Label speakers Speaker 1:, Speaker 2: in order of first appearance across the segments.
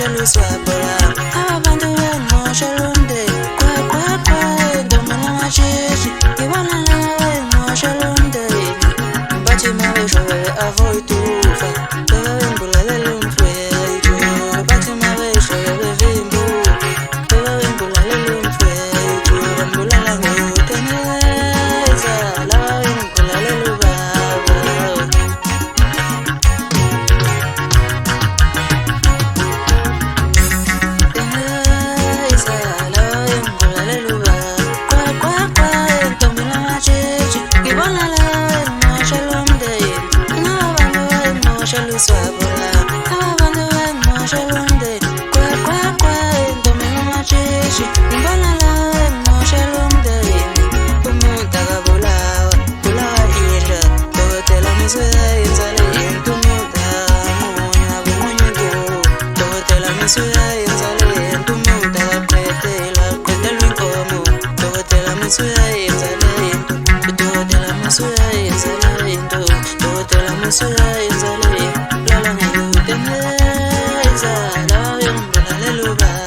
Speaker 1: moshelu swapola abantu moshelu kwa domina machichi ibona lawe moshelu bathi mabesho avoid tufa bembulele lumfwejo bathi mabesho bevimbu bembulele lumfwejo bembulala ngoteneza lawe bembulele lubaba teneza lawe bembulele lubaba kwa domina machichi ibona lawe moshelu moshelu swapola abantu moshelu kwa domina machichi ibona lawe moshelu umuntu akabulawa indla dokotela misuya yenzale into umuntu amunya kumunye dokotela misuya yenzale into umuntu akaqedela inkomo dokotela misuya yenzale into dokotela misuya yenzale into dokotela misuya yenzale lala ngikuteneza lawe mbulale lubaba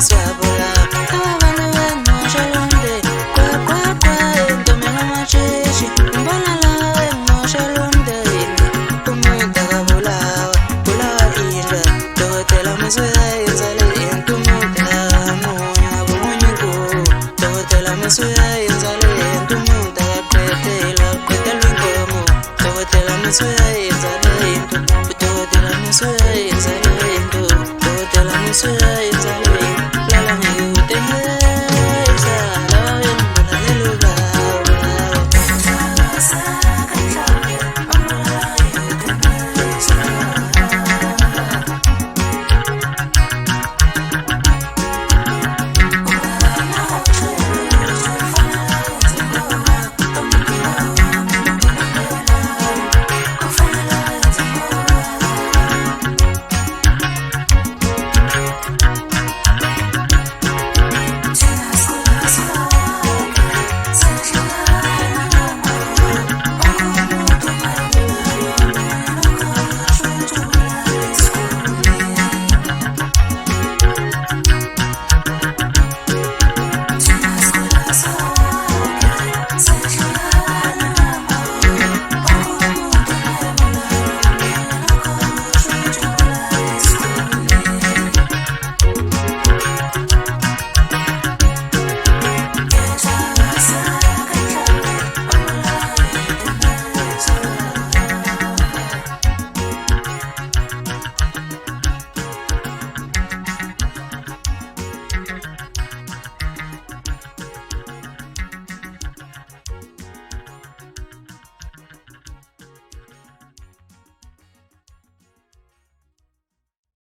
Speaker 1: swapola abantu moshelu kwa domina machichi ibona lawe moshelu umuntu akabulawa indla dokotela misuya yenzale into umuntu amunya kumunye dokotela misuya yenzale into umuntu akaqedela inkomo dokotela misuya yenzale into dokotela misuya yenzale